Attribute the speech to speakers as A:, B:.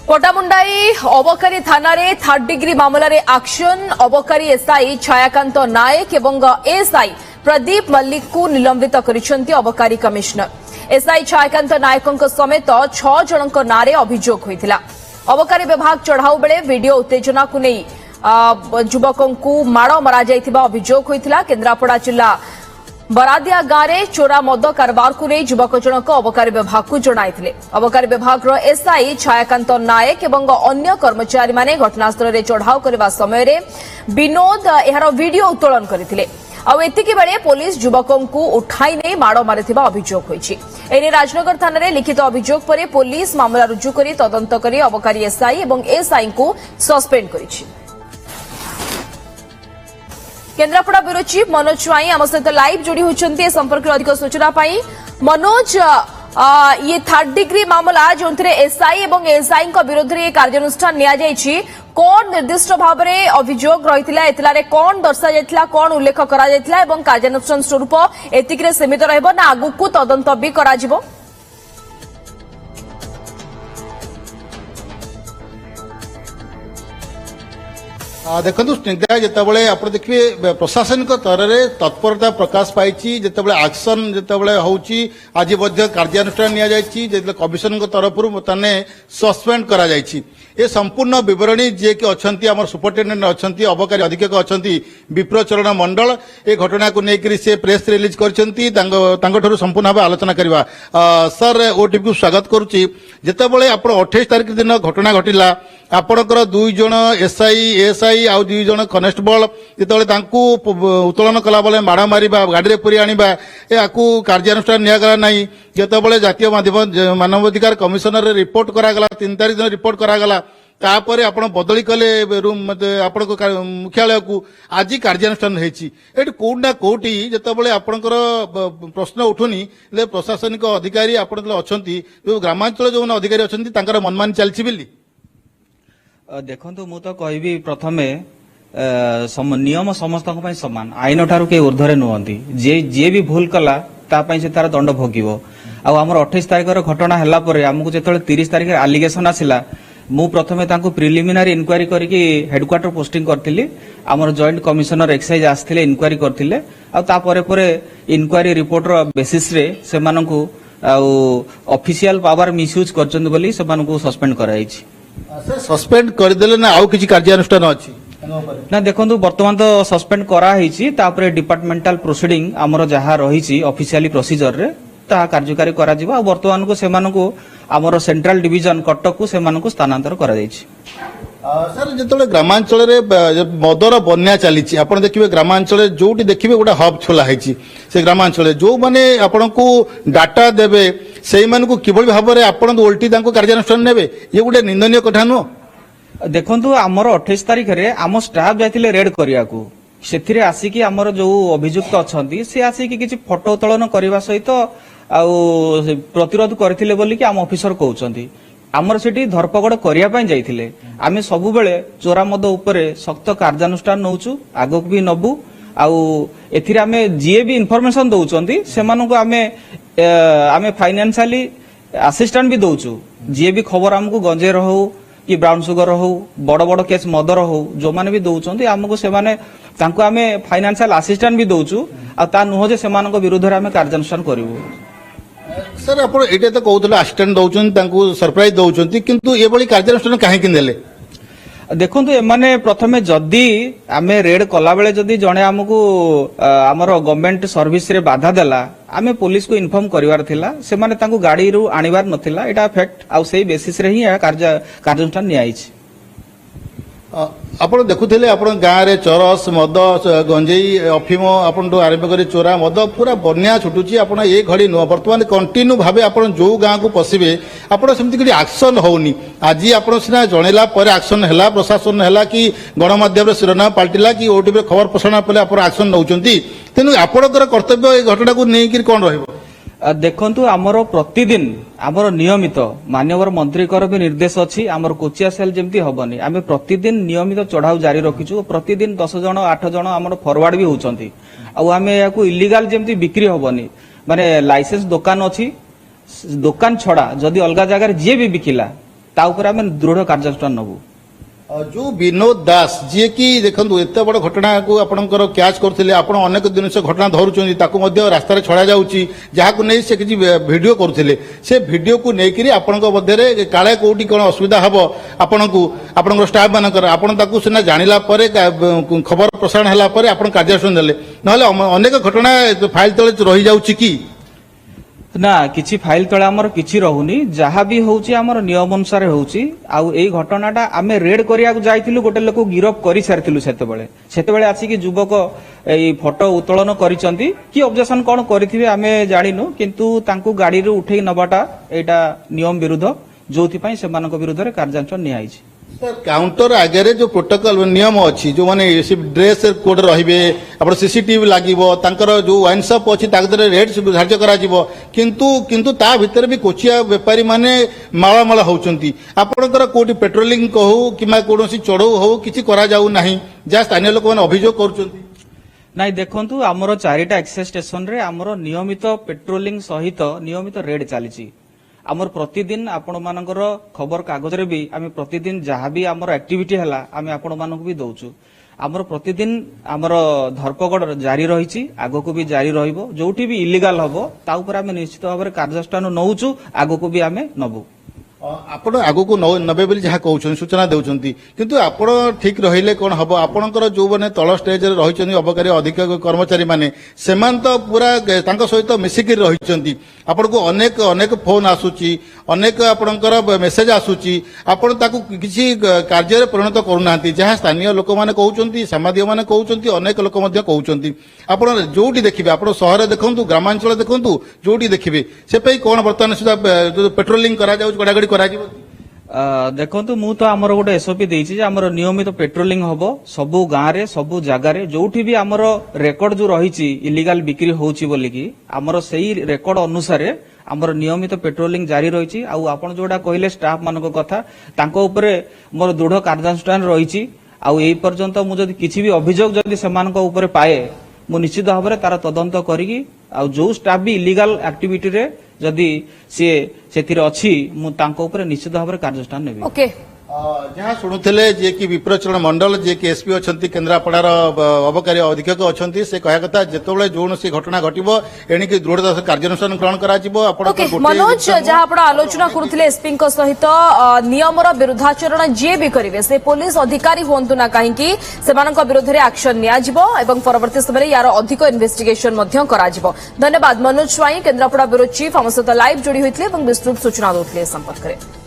A: कोटामुंडाई अबकारी थाना रे 3rd डिग्री मामला रे एक्शन अबकारी एसआई छायाकांत नायक एवं एएसआई प्रदीप मल्लिक को निलंबित करिसेंती अबकारी कमिश्नर। एसआई छायाकांत नायक समेत 6 जनक नारे अभियोग होइतिला। अबकारी विभाग चढ़ाऊ बेले वीडियो उत्तेजना को नहीं युवकों को माड़ मरा जाइतिबा अभियोग होइतिला। केन्द्रापड़ा जिला बरादिया गांव में चोरा मद कारबार को नहीं युवक जनक अबकारी विभाग को जणाइथिले। अबकारी विभाग एसआई छायाकांत नायक एवं अन्य कर्मचारी माने घटनास्थल में चढ़ाऊ करने समय विनोद यार वीडियो उत्तोलन करथिले। एतिकी बेले पुलिस युवकों को उठाई नहीं माड़ मारिथिबा अभियोग होइछि। एने राजनगर थाना रे लिखित अभियोग पर पुलिस मामला रुजु करी तदंत करी अबकारी एसआई एवं एएसआई को सस्पेंड करिछि। केन्द्रापड़ा ब्यूरो चीफ मनोज स्वाई आम सहित लाइव जोड़ी होती संपर्क अधिक सूचना पाई। मनोज, ये 3rd डिग्री मामला जो एसआई और एएसआई विरोध में कार्यानुष्ठान नि कौन निर्दिष्ट भाव में अभियोग रही है कौन दर्शा जाइथिला कौन उल्लेख करा जाइथिला एवं कार्यानुष्ठान स्वरूप एतिक सीमित रहिबो ना आगु तदंत भी करा जिवो?
B: देखो स्निग्धा जितेबाला आप देखिए प्रशासनिक स्तर में तत्परता प्रकाश पाई जितेबाला एक्शन जितेबाला होची आज कार्यानुष्ठान नि कमिशन तरफ बर्तमान सस्पेंड करा जायछि। ये संपूर्ण विवरणी जी कि अच्छा आम सुपरिटेडेंट अच्छा अबकारी अधीक्षक अच्छा विप्रचरण मंडल ए घटना को लेकर से प्रेस रिलीज कर संपूर्ण भाव आलोचना करवा। सर ओटीवी को स्वागत करुच्ची। जितेबाला आप 28 तारीख दिन घटना घटिला आपणकर 2 जन एसआई एएसआई आउ 2 जन कनेस्टेबल जिते उत्तोलन कला बेले माड़ मार गाड़ी में पुरी आनिबा याकू कार्यानुष्ठान निगला ना जितेबाला जातीय मानवाधिकार कमिशनर रिपोर्ट करागला 3 तारीख दिन रिपोर्ट करागला तापर आप बदली कले रूम आपण मुख्यालय को आज कार्यानुष्ठान होती कौटना कौटी जितेबाला आपणकर प्रश्न उठुनी प्रशासनिक अधिकारी आप अच्छा जो ग्रामांचल जो अधिकारी अच्छा मनमानी चलती बोली
C: देखो मु तो कहबी प्रथमे नियम समस्त सामान आईन ठारू के ऊर्धरे नुहति जे भी भूल कला से तार दंड भोगिबो। आमर 28 तारिख घटना हैला परे हमकु जेतले 30 तारिख आलिगेशन आसिला मु प्रथमे तांको प्रिलिमिनारी इनक्वारी करके हेडक्वार्टर पोस्टिंग करथिली। आमर जॉइंट कमिशनर एक्साइज आस्थिले इनक्वारी करथिले आ परे इनक्वारी रिपोर्ट रो बेसिस रे से मानकु ऑफिशियल पावर मिसयूज करचंद बोली से मानकु सस्पेंड कराइछि।
B: सस्पेंड करदेले ना आउ किछि कार्यानुष्ठान अछि
C: ना? देखंतु वर्तमान तो सस्पेंड करा हिची तापरे डिपार्टमेंटल प्रोसीडिंग हमरो जहा रहिछि ऑफिशियली प्रोसीजर रे ता कार्यकारी करा जिवो। आ वर्तमान को सेमानकु हमरो सेंट्रल डिवीजन कटक को सेमानकु स्थानांतर करा जाइछि।
B: सर जिते ग्रामांचल मदर बन्या चली आप देखिए ग्रामांचल जो देखिए गोटे हब छोला से ग्रामांचल जो मैंने आपन को डाटा देवे से किभली भाव में आप ओल्टी कार्यानुष्ठान ने ये गोटे निंदनीय कथा नुह।
C: देखो आमर 28 तारिख रे आम स्टाफ जाइथिले रेड करिया को सेथिरे आसिकी आमर जो अभियुक्त अछंती से आसिकी किछि फोटो उत्तोलन करबा सहित प्रतिरोध करथिले बोली कि आम ऑफिसर कहउचंती। आमर सेठी धरपकड़ करिया पई जाइथिले। आमे सबु बेले चोरा मद उपरे सख्त कार्यानुष्ठान नउचु आगक भी नबु एथिरे आमे जे भी इन्फॉर्मेशन दउचंती सेमानको आमे फाइनेंशियली असिस्टेंट भी दउचु। जे भी खबर हमको गंजे रहू कि ब्राउन सुगर हो बड़ बड़ केस मदर हो जो माने भी दउचंती हमको से माने तांको आमे फाइनेंशियल असिस्टेंट भी दउचु आ ता नुह जे सेमानको विरुद्ध रे आमे कार्यानुष्ठान करिवु।
B: सर आप तो कहते असिस्टेंट दौरान सरप्राइज दौरान किंतु ये बड़ी कार्यानुष्ठान कहीं देले?
C: देखो एमाने प्रथमे जदि आमे रेड कला बेले जदि जणे हमकु हमर गवर्नमेंट सर्विस रे बाधा देला आमे पुलिस को इन्फॉर्म करिवार थिला से माने तांको गाड़ी रु आनिवार नथिला एटा फैक्ट आ सेही बेसिस रे ही कार्यानुष्ठान नियाइछि।
B: आपण देखुଥିଲେ आपण गाँव रे चरस मद गंजेई अफिम आपण आरंभ कर चोरा मद पूरा बन्या छुटुची आपण ए घड़ी नुह बर्तमान कंटिन्यू भावे आपण जो गाँव को पशिबे आपण सेमती कि एक्शन होउनी। आज आपण सिना जणेला पर एक्शन हैला प्रशासन हैला कि गणमाध्यम शिरोनाम पाल्टिला कि ओटीवी खबर प्रसारण पले आपण एक्शन नउचंती तेनु आपणकर कर्तव्य ए घटना को नै कि कोन रहइबो?
C: देखंतु आमर प्रतिदिन आमर नियमित माननीय मंत्री भी निर्देश अच्छी आमर कोचिया सेल जमती हबनी आमे प्रतिदिन नियमित चढ़ाऊ जारी रखिछु। प्रतिदिन 10 जन 8 जन आमर फॉरवर्ड भी होचंती आमे याकू इलीगल जमती बिक्री हबनी माने लाइसेंस दुकान अच्छी दुकान छड़ा जदि अलग जगह जे भी बिकिला ତା ଉପରେ ଆମେ ଦୃଢ କାର୍ଯ୍ୟାନୁଷ୍ଠାନ ନେବୁ।
B: जो विनोद दास जी की देखो एत बड़ घटना को आपंकर कैच करते आप अनेक दिन से घटना धरुंच रास्तार छड़ा जाऊँगी जहाँ नहीं से किसी भिडियो करते से भिडियो को लेकिन आपण काले कौटी कौन असुविधा हम आपण को आपण स्टाफ मानकर आपन सीना जानिला खबर प्रसारण है कार्यानुष्ठान देले ना अनेक घटना फाइल तले रही जाऊँगी कि
C: ना किछि फाइल तले हमर किछि रहुनी जहाँ भी होउची हमर नियम अनुसार होउची आउ एई घटनाटा आमे रेड करिया को जाइतिलु गोटे लोक गिरफ करि सारतिलु सेतेबेले आसी कि युवक एई फोटो उत्तोलन करिसंती कि ऑब्जेक्शन कोन करिथिबे आमे जानिनु किंतु तांकु गाड़ी रे उठेई नबाटा एटा नियम विरुद्ध जोथि पई सेमानक विरुद्ध रे कार्यानुष्ठान नियाइछि।
B: सर काउंटर आगे जो प्रोटोकॉल नियम अच्छी जो माने ड्रेस कोड रहिबे आपण सीसीटीवी लागिबो तांकर जो वाइन शॉप अछि ताकदरे रेट धार्य करा जिवो किंतु ता भीतर भी कोचिया व्यापारी माने माला माला होउचंती आपनकर कोठी पेट्रोलिंग कहू किमा कोनोसी चढ़ऊ हो किछि करा जाऊ नाही जा स्थानीय लोक माने अभियोग करूचंती
C: नाइ देखंतु हमरो 4टा एक्सेस स्टेशन रे हमरो नियमित पेट्रोलिंग सहित नियमित रेड चलीछि। आमर प्रतिदिन आपण मानकर खबर कागज रे भी आमे प्रतिदिन जहाँ भी आमर एक्टिविटी हला आमे आपण मानक भी दउछु। आमर प्रतिदिन आमर धरपकड़ जारी रहिछि आगो को भी जारी रहिबो जोठी भी इलीगल हबो ता ऊपर आमे निश्चित भाव रे कार्यानुष्ठान नउछु आगो को भी आमे नबु।
B: आपण आगो को नबे बोली जहाँ कहउछन सूचना देउछंती किंतु आपण ठीक रहिले कोन हबो आपणकर जो माने तळ स्टेज रे रहिछन अबकारी अधिक कर्मचारी माने सेमान तो पूरा तांको सहित मिसिक रहिछंती आपण को अनेक अनेक फोन आसुची अनेक आपणकर मेसेज आसुची आपण ताकू किछि कार्य रे परिणत करूनांती जहाँ स्थानीय लोक माने कहउछंती सामाजिक माने कहउछंती अनेक लोक मध्ये कहउछंती आपण जोटी देखिबे आपण शहर देखंतु ग्रामांचल देखंतु जोटी देखिबे से पई कोन वर्तमान सुधा पेट्रोलिंग करा जाउ गडागडी करा जिवो
C: देखंतु मु तो हमर गोटे एसओपी देइछि जे हमर नियमित पेट्रोलिंग हबो सबु गां रे सबु जगह रे जोठी भी हमर रेकॉर्ड जो रहिछि इलीगल बिक्री होउछि बोली कि हमर सेही रेकॉर्ड अनुसार हमर नियमित पेट्रोलिंग जारी रहिछि आउ आपण जोडा कहिले स्टाफ मानको कथा तांको ऊपर मोर दृढ़ कार्यानुष्ठान रहिछि आउ एई पर्यंत मु जदि किछि भी अभियोग जदि सेमानको ऊपर पाए मु निश्चित भाव रे तार तदंत करिकि आउ जो स्टाफ भी इलीगल एक्टिविटी रे जदि सी सेथिरे अछि मु तांको ऊपर निश्चित भाव रे कार्यानुष्ठान नेबी।
A: ओके
B: जहाँ शुणुले जे कि विप्रचरण मंडल जे कि एसपी अच्छा केन्द्रापड़ार अबकारी अधीक्षक अच्छा से कह कथा जिते जो घटना घटो एणिकी दृढ़ता कार्यानुष्ठान ग्रहण कर
A: मनोज जहाँ आप आलोचना करुले एसपी सहित नियमर विरुद्धाचरण जी भी करेंगे से पुलिस अधिकारी हूं ना कहीं विरोध में एक्शन नियाजिबो परवर्ती समय यार अधिक इन्वेस्टिगेशन धन्यवाद मनोज स्वाई केन्द्रापड़ा ब्यूरो चीफ आम सहित लाइव जोड़ी होते विस्तृत सूचना देते संपर्क में।